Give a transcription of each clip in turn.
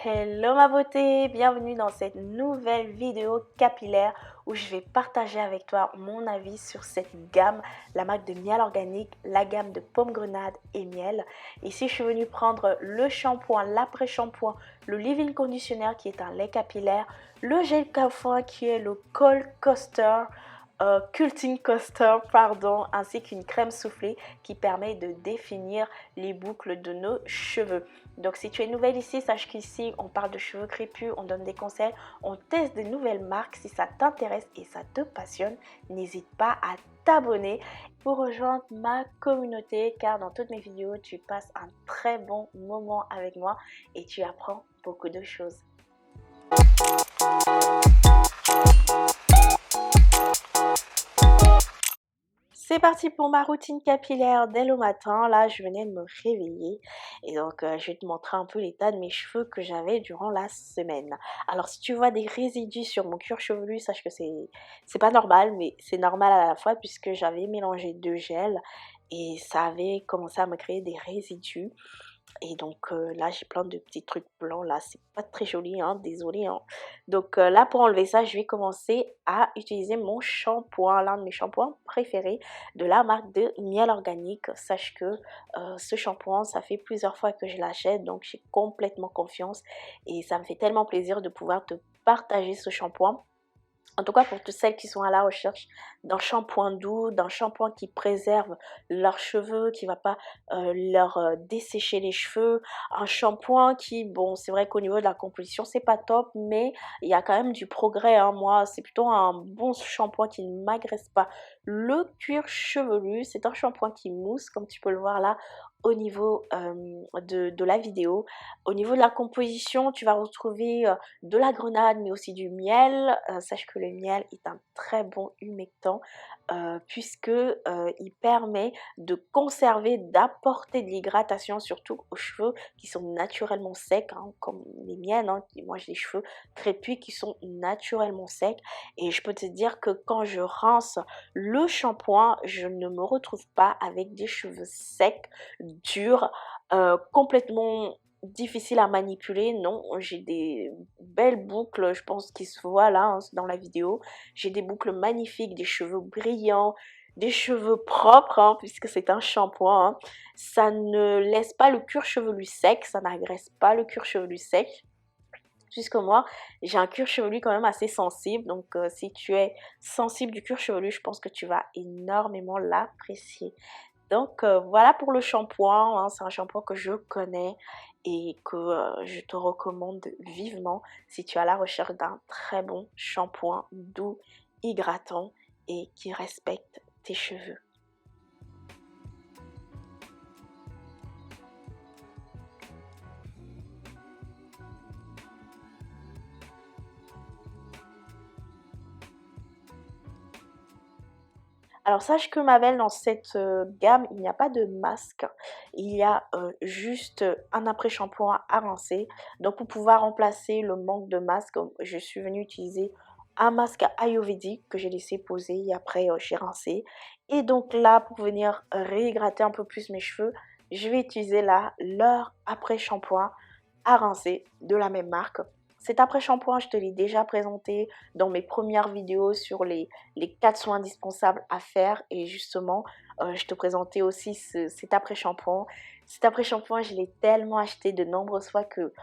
Hello ma beauté, bienvenue dans cette nouvelle vidéo capillaire où je vais partager avec toi mon avis sur cette gamme, la marque de miel organique, la gamme de pomme grenade et miel. Ici je suis venue prendre le shampoing, l'après-shampoing, le leave-in conditioner qui est un lait capillaire, le gel cafouin qui est le Cold Coaster, Culting Coaster, pardon, ainsi qu'une crème soufflée qui permet de définir les boucles de nos cheveux. Donc si tu es nouvelle ici, sache qu'ici on parle de cheveux crépus, on donne des conseils, on teste de nouvelles marques. Si ça t'intéresse et ça te passionne, n'hésite pas à t'abonner pour rejoindre ma communauté, car dans toutes mes vidéos tu passes un très bon moment avec moi et tu apprends beaucoup de choses. C'est parti pour ma routine capillaire dès le matin. Là, je venais de me réveiller et donc je vais te montrer un peu l'état de mes cheveux que j'avais durant la semaine. Alors, si tu vois des résidus sur mon cuir chevelu, sache que c'est pas normal, mais c'est normal à la fois puisque j'avais mélangé deux gels et ça avait commencé à me créer des résidus. Et donc là, j'ai plein de petits trucs blancs là, c'est pas très joli, hein, désolé, hein. Donc là, pour enlever ça, je vais commencer à utiliser mon shampoing, l'un de mes shampoings préférés de la marque de miel organique. Sache que ce shampoing, ça fait plusieurs fois que je l'achète, donc j'ai complètement confiance et ça me fait tellement plaisir de pouvoir te partager ce shampoing. En tout cas, pour toutes celles qui sont à la recherche d'un shampoing doux, d'un shampoing qui préserve leurs cheveux, qui ne va pas leur dessécher les cheveux. Un shampoing qui, bon, c'est vrai qu'au niveau de la composition, c'est pas top, mais il y a quand même du progrès, hein. Moi, c'est plutôt un bon shampoing qui ne m'agresse pas le cuir chevelu. C'est un shampoing qui mousse, comme tu peux le voir là, au niveau de la vidéo. Au niveau de la composition, tu vas retrouver de la grenade mais aussi du miel. Sache que le miel est un très bon humectant puisque il permet de conserver, d'apporter de l'hydratation surtout aux cheveux qui sont naturellement secs, hein, comme les miennes, hein, moi j'ai des cheveux crépus qui sont naturellement secs et je peux te dire que quand je rince le shampoing, je ne me retrouve pas avec des cheveux secs, durs, complètement difficile à manipuler. Non, j'ai des belles boucles, je pense qu'ils se voient là, hein, dans la vidéo. J'ai des boucles magnifiques, des cheveux brillants, des cheveux propres, hein, puisque c'est un shampoing, hein. Ça ne laisse pas le cuir chevelu sec, ça n'agresse pas le cuir chevelu sec. Puisque moi, j'ai un cuir chevelu quand même assez sensible. Donc, si tu es sensible du cuir chevelu, je pense que tu vas énormément l'apprécier. Donc voilà pour le shampoing, hein, c'est un shampoing que je connais et que je te recommande vivement si tu es à la recherche d'un très bon shampoing doux, hydratant et qui respecte tes cheveux. Alors sache que ma belle, dans cette gamme, il n'y a pas de masque. Il y a juste un après-shampoing à rincer. Donc pour pouvoir remplacer le manque de masque, je suis venue utiliser un masque ayurvédique que j'ai laissé poser et après j'ai rincé. Et donc là, pour venir réhydrater un peu plus mes cheveux, je vais utiliser là leur après-shampoing à rincer de la même marque. Cet après-shampoing, je te l'ai déjà présenté dans mes premières vidéos sur les 4 soins indispensables à faire. Et justement, je te présentais aussi cet après-shampoing. Cet après-shampoing, je l'ai tellement acheté de nombreuses fois que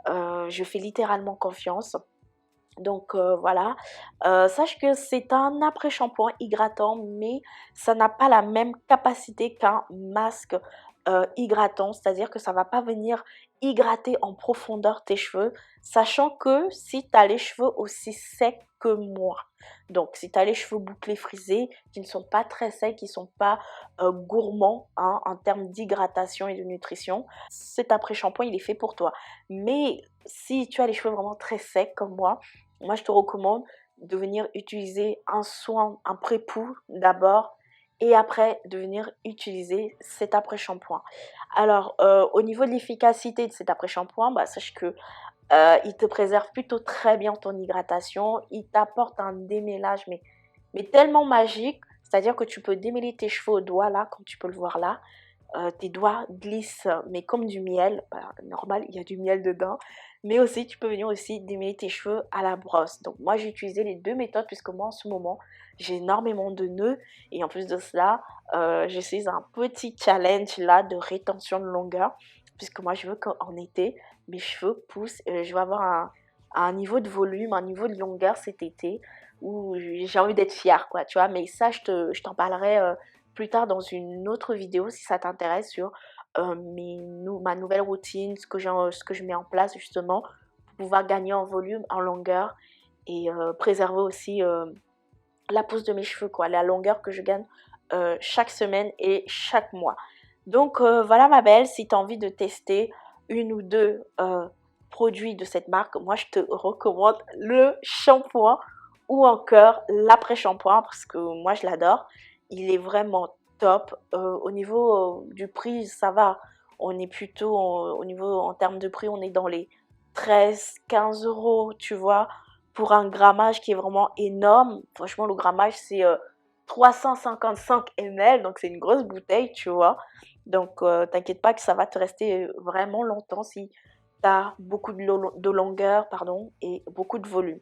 je fais littéralement confiance. Donc voilà, sache que c'est un après-shampoing hydratant, mais ça n'a pas la même capacité qu'un masque hydratant, c'est-à-dire que ça va pas venir hydrater en profondeur tes cheveux, sachant que si tu as les cheveux aussi secs que moi, donc si tu as les cheveux bouclés frisés, qui ne sont pas très secs, qui ne sont pas gourmands, hein, en termes d'hydratation et de nutrition, cet après-shampoing il est fait pour toi. Mais si tu as les cheveux vraiment très secs comme moi je te recommande de venir utiliser un soin, un pré-pou d'abord et après de venir utiliser cet après-shampoing. Alors au niveau de l'efficacité de cet après-shampoing, bah, sache que il te préserve plutôt très bien ton hydratation, il t'apporte un démêlage mais tellement magique, c'est-à-dire que tu peux démêler tes cheveux au doigt là, comme tu peux le voir là. Tes doigts glissent mais comme du miel, bah, normal, il y a du miel dedans, mais aussi tu peux venir aussi démêler tes cheveux à la brosse. Donc moi j'ai utilisé les deux méthodes puisque moi en ce moment j'ai énormément de nœuds et en plus de cela je suis un petit challenge là de rétention de longueur puisque moi je veux qu'en été mes cheveux poussent, je vais avoir un niveau de volume, un niveau de longueur cet été où j'ai envie d'être fière quoi, tu vois. Mais ça je t'en parlerai plus tard dans une autre vidéo si ça t'intéresse sur ma nouvelle routine, ce que je mets en place justement pour pouvoir gagner en volume, en longueur et préserver aussi la pousse de mes cheveux, quoi, la longueur que je gagne chaque semaine et chaque mois. Donc voilà ma belle, si tu as envie de tester une ou deux produits de cette marque, moi je te recommande le shampoing ou encore l'après-shampoing parce que moi je l'adore. Il est vraiment top. Au niveau du prix, ça va. On est plutôt au niveau en termes de prix, on est dans les 13-15 euros, tu vois, pour un grammage qui est vraiment énorme. Franchement, le grammage c'est 355 ml, donc c'est une grosse bouteille, tu vois. Donc t'inquiète pas que ça va te rester vraiment longtemps si tu as beaucoup de longueur pardon, et beaucoup de volume.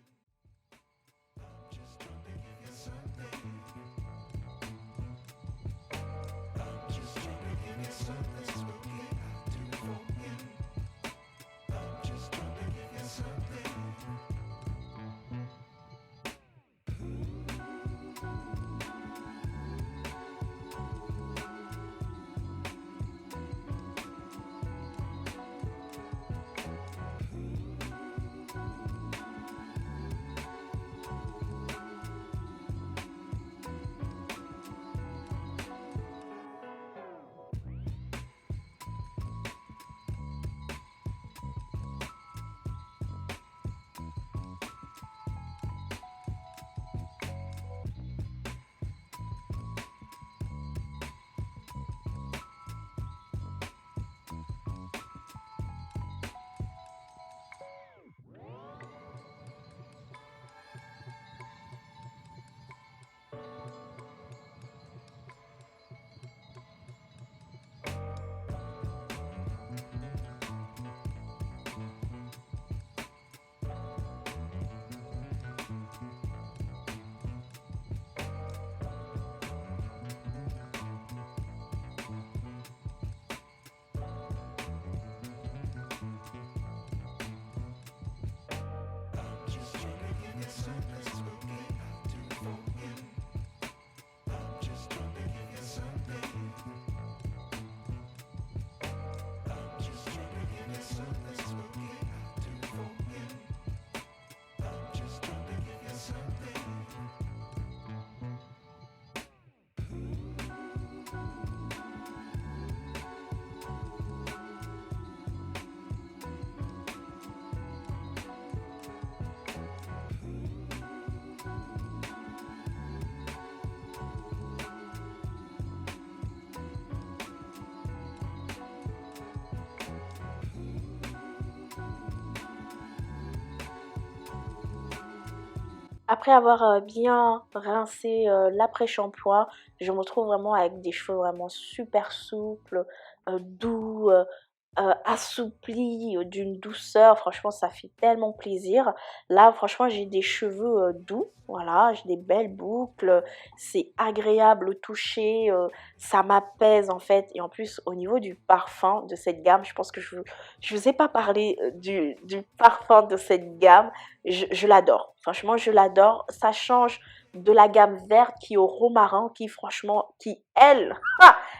Après avoir bien rincé l'après-shampoing, je me retrouve vraiment avec des cheveux vraiment super souples, doux, assouplis, d'une douceur. Franchement, ça fait tellement plaisir. Là, franchement, j'ai des cheveux doux. Voilà, j'ai des belles boucles. C'est agréable au toucher. Ça m'apaise en fait. Et en plus, au niveau du parfum de cette gamme, je pense que je vous ai pas parlé du parfum de cette gamme. Je l'adore. Franchement, je l'adore. Ça change de la gamme verte qui est au romarin, qui franchement, qui elle,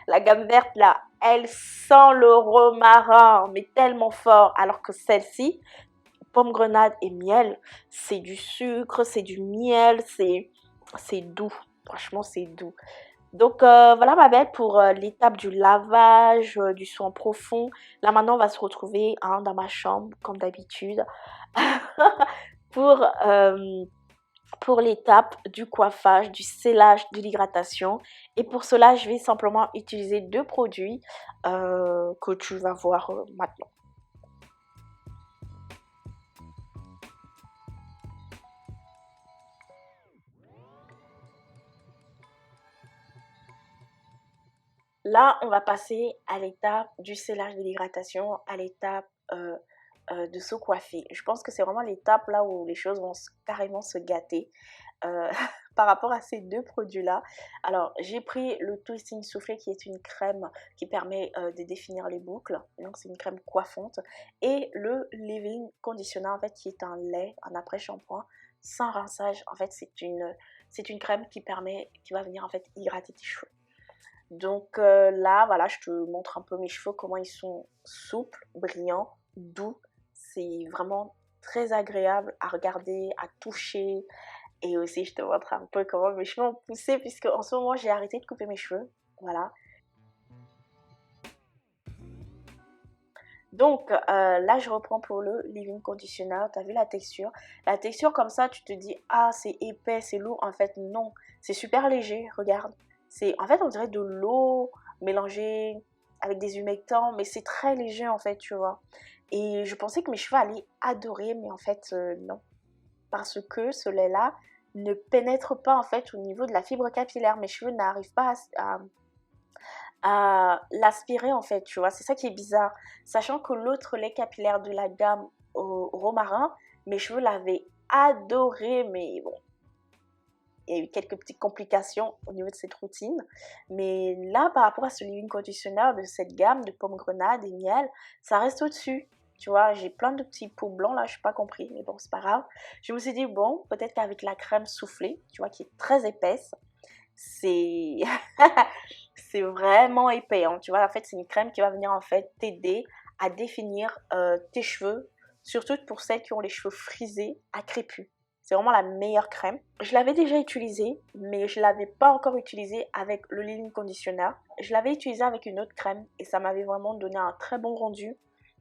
la gamme verte là, elle sent le romarin, mais tellement fort. Alors que celle-ci, pomme grenade et miel, c'est du sucre, c'est du miel, c'est doux. Franchement, c'est doux. Donc voilà ma belle pour l'étape du lavage, du soin profond. Là maintenant on va se retrouver hein, dans ma chambre comme d'habitude pour, pour l'étape du coiffage, du scellage, de l'hydratation. Et pour cela je vais simplement utiliser deux produits que tu vas voir maintenant. Là, on va passer à l'étape du scellage de l'hydratation, à l'étape de se coiffer. Je pense que c'est vraiment l'étape là où les choses vont carrément se gâter. euh, par rapport à ces deux produits-là. Alors, j'ai pris le Twisting Soufflé qui est une crème qui permet de définir les boucles. Donc, c'est une crème coiffante. Et le Leave-In Conditioner, en fait, qui est un lait, un après-shampoing sans rinçage. En fait, c'est une crème qui va venir en fait hydrater tes cheveux. Donc là, voilà, je te montre un peu mes cheveux, comment ils sont souples, brillants, doux. C'est vraiment très agréable à regarder, à toucher. Et aussi, je te montre un peu comment mes cheveux ont poussé, puisque en ce moment, j'ai arrêté de couper mes cheveux. Voilà. Donc là, je reprends pour le Leave-In Conditioner. Tu as vu la texture? La texture comme ça, tu te dis, ah, c'est épais, c'est lourd. En fait, non. C'est super léger, regarde. En fait, on dirait de l'eau mélangée avec des humectants, mais c'est très léger, en fait, tu vois. Et je pensais que mes cheveux allaient adorer, mais en fait, non. Parce que ce lait-là ne pénètre pas, en fait, au niveau de la fibre capillaire. Mes cheveux n'arrivent pas à l'aspirer en fait, tu vois, c'est ça qui est bizarre. Sachant que l'autre lait capillaire de la gamme au romarin, mes cheveux l'avaient adoré, mais bon, il y a eu quelques petites complications au niveau de cette routine. Mais là, par rapport à ce leave-in conditioner de cette gamme de pomme grenade et miel, ça reste au-dessus. Tu vois, j'ai plein de petits pots blancs là, je n'ai pas compris, mais bon, c'est pas grave. Je me suis dit, bon, peut-être qu'avec la crème soufflée, tu vois, qui est très épaisse, c'est c'est vraiment épais, hein. Tu vois, en fait, c'est une crème qui va venir en fait t'aider à définir tes cheveux, surtout pour celles qui ont les cheveux frisés à crépus. C'est vraiment la meilleure crème. Je l'avais déjà utilisée, mais je ne l'avais pas encore utilisée avec le leave-in conditioner. Je l'avais utilisée avec une autre crème et ça m'avait vraiment donné un très bon rendu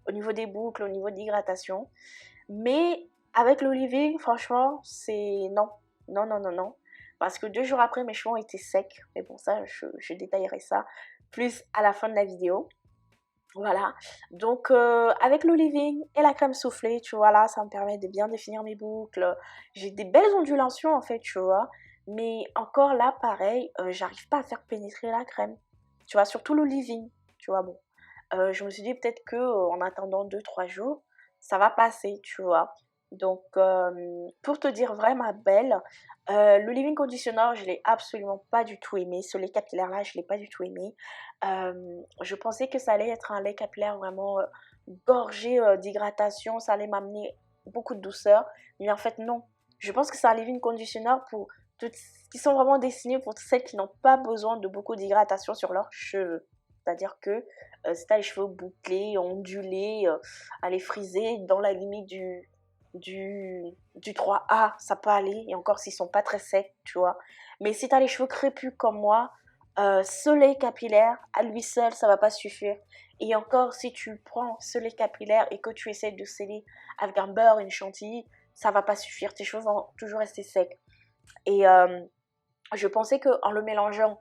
au niveau des boucles, au niveau d'hydratation. Mais avec le leave-in, franchement, c'est non. Non, non, non, non. Parce que 2 jours après, mes cheveux ont été secs. Mais bon, ça, je détaillerai ça plus à la fin de la vidéo. Voilà. Donc, avec le leave-in et la crème soufflée, tu vois, là, ça me permet de bien définir mes boucles. J'ai des belles ondulations, en fait, tu vois. Mais encore là, pareil, j'arrive pas à faire pénétrer la crème. Tu vois, surtout le leave-in. Tu vois, bon. Je me suis dit peut-être que en attendant 2-3 jours, ça va passer, tu vois. Donc, pour te dire vrai, ma belle, le leave-in conditioner, je l'ai absolument pas du tout aimé. Ce lait capillaire là, je l'ai pas du tout aimé. Je pensais que ça allait être un lait capillaire vraiment gorgé d'hydratation, ça allait m'amener beaucoup de douceur. Mais en fait, non. Je pense que c'est un leave-in conditioner pour toutes, qui sont vraiment destinés pour celles qui n'ont pas besoin de beaucoup d'hydratation sur leurs cheveux. C'est-à-dire que si tu as les cheveux bouclés, ondulés, à les friser dans la limite du 3A, ça peut aller. Et encore s'ils sont pas très secs, tu vois. Mais si tu as les cheveux crépus comme moi, ce lait capillaire, à lui seul, ça va pas suffire. Et encore, si tu prends ce lait capillaire et que tu essaies de sceller avec un beurre, une chantilly, ça va pas suffire. Tes cheveux vont toujours rester secs. Et je pensais qu'en le mélangeant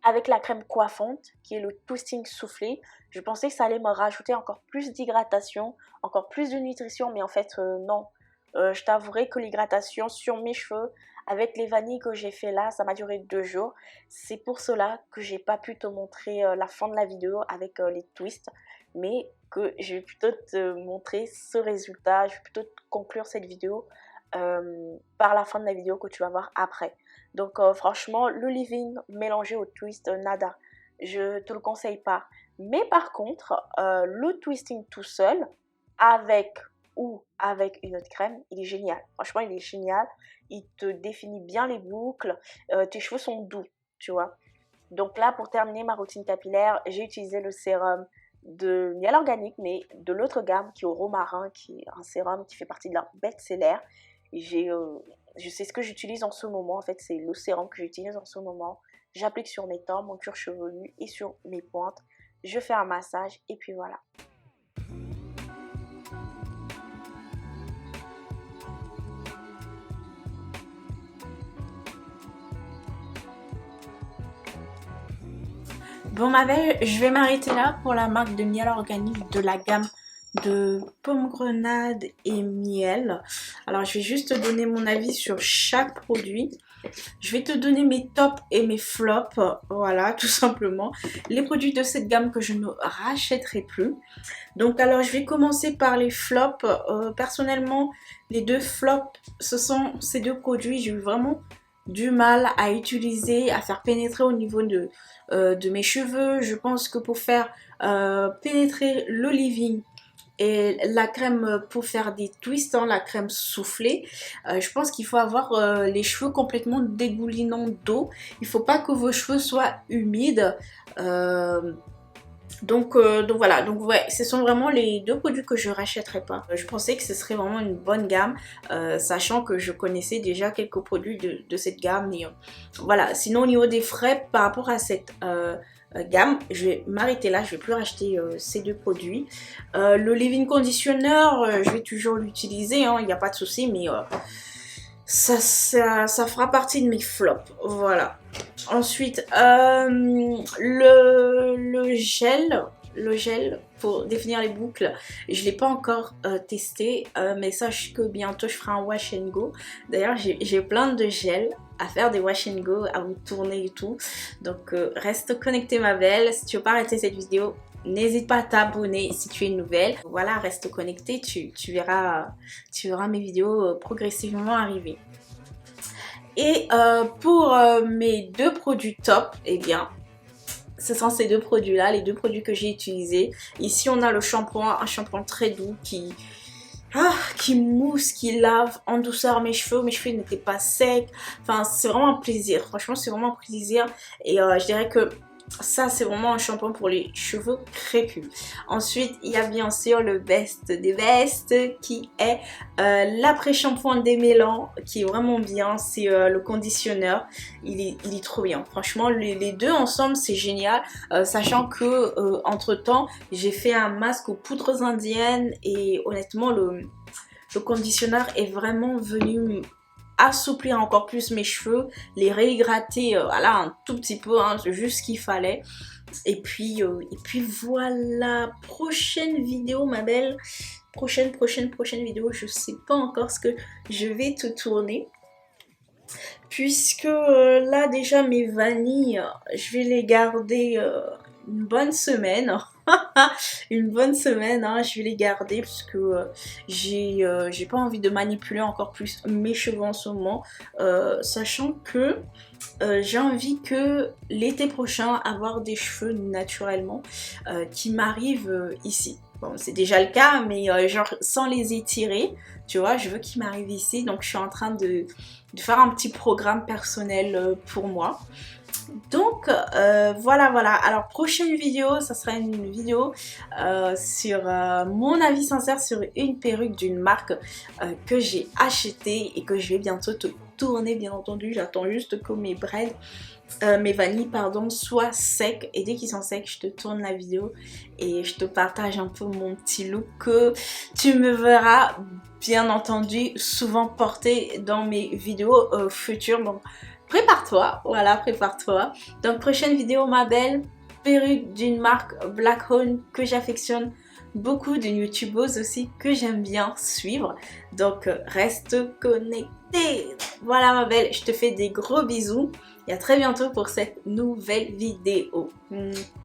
avec la crème coiffante, qui est le Twisting Soufflé, je pensais que ça allait me rajouter encore plus d'hydratation, encore plus de nutrition, mais en fait, non. Je t'avouerai que l'hydratation sur mes cheveux, avec les vanilles que j'ai fait là, ça m'a duré 2 jours. C'est pour cela que j'ai pas pu te montrer la fin de la vidéo avec les twists, mais que je vais plutôt te montrer ce résultat, je vais plutôt conclure cette vidéo par la fin de la vidéo que tu vas voir après. Donc franchement, le leave-in mélangé au twist, nada. Je te le conseille pas. Mais par contre, le twisting tout seul, avec ou avec une autre crème, il est génial. Franchement, il est génial. Il te définit bien les boucles. Tes cheveux sont doux, tu vois. Donc là, pour terminer ma routine capillaire, j'ai utilisé le sérum de miel organique, mais de l'autre gamme qui est au romarin, qui est un sérum qui fait partie de leur best-seller. Je sais ce que j'utilise en ce moment, en fait c'est le sérum que j'utilise en ce moment. J'applique sur mes temps, mon cuir chevelu et sur mes pointes. Je fais un massage et puis voilà. Bon ma belle, je vais m'arrêter là pour la marque de miel organique de la gamme de pomme grenade et miel. Alors je vais juste te donner mon avis sur chaque produit. Je vais te donner mes tops et mes flops, voilà, tout simplement. Les produits de cette gamme que je ne rachèterai plus. Donc alors je vais commencer par les flops. Personnellement, les deux flops, ce sont ces deux produits. J'ai eu vraiment du mal à utiliser, à faire pénétrer au niveau de mes cheveux. Je pense que pour faire pénétrer le leave-in et la crème pour faire des twists, hein, la crème soufflée, je pense qu'il faut avoir les cheveux complètement dégoulinants d'eau. Il ne faut pas que vos cheveux soient humides. Donc voilà, donc ouais, ce sont vraiment les deux produits que je rachèterai pas. Je pensais que ce serait vraiment une bonne gamme, sachant que je connaissais déjà quelques produits de cette gamme. Et, voilà, sinon au niveau des frais par rapport à cette gamme, je vais m'arrêter là, je vais plus racheter ces deux produits. Le leave-in conditioner, je vais toujours l'utiliser, hein, il n'y a pas de souci, mais ça fera partie de mes flops, voilà. Ensuite, le gel pour définir les boucles, je ne l'ai pas encore testé, mais sache que bientôt je ferai un wash and go. D'ailleurs, j'ai plein de gels à faire, des wash and go, à vous tourner et tout. Donc, reste connecté ma belle. Si tu veux pas arrêter cette vidéo, n'hésite pas à t'abonner si tu es nouvelle. Voilà, reste connecté, tu verras mes vidéos progressivement arriver. Et pour mes deux produits top, eh bien, ce sont ces deux produits là, les deux produits que j'ai utilisés. Ici on a le shampoing, un shampoing très doux qui mousse, qui lave en douceur mes cheveux n'étaient pas secs. Enfin c'est vraiment un plaisir, franchement c'est vraiment un plaisir. Et je dirais que ça c'est vraiment un shampoing pour les cheveux crépus. Ensuite il y a bien sûr le best des best qui est l'après-shampoing démêlant, qui est vraiment bien. C'est le conditionneur, il est trop bien. Franchement les deux ensemble c'est génial, sachant que entre temps j'ai fait un masque aux poudres indiennes et honnêtement le conditionneur est vraiment venu assouplir encore plus mes cheveux, les réhydrater, voilà, un tout petit peu, hein, juste ce qu'il fallait. Et puis voilà, prochaine vidéo ma belle, prochaine vidéo, je sais pas encore ce que je vais te tourner. Puisque là déjà mes vanilles, je vais les garder une bonne semaine. Une bonne semaine, hein, je vais les garder parce que j'ai pas envie de manipuler encore plus mes cheveux en ce moment, sachant que j'ai envie que l'été prochain avoir des cheveux naturellement qui m'arrivent ici. Bon, c'est déjà le cas, mais genre sans les étirer, tu vois, je veux qu'ils m'arrivent ici. Donc je suis en train de faire un petit programme personnel pour moi. Donc voilà, alors prochaine vidéo, ça sera une vidéo sur mon avis sincère sur une perruque d'une marque que j'ai achetée et que je vais bientôt te tourner, bien entendu. J'attends juste que mes braids, mes vanilles pardon, soient secs, et dès qu'ils sont secs je te tourne la vidéo et je te partage un peu mon petit look que tu me verras bien entendu souvent porter dans mes vidéos futures. Donc prépare-toi, voilà, prépare-toi. Donc prochaine vidéo ma belle, perruque d'une marque Blackone que j'affectionne beaucoup, d'une youtubeuse aussi que j'aime bien suivre. Donc reste connecté. Voilà ma belle, je te fais des gros bisous et à très bientôt pour cette nouvelle vidéo.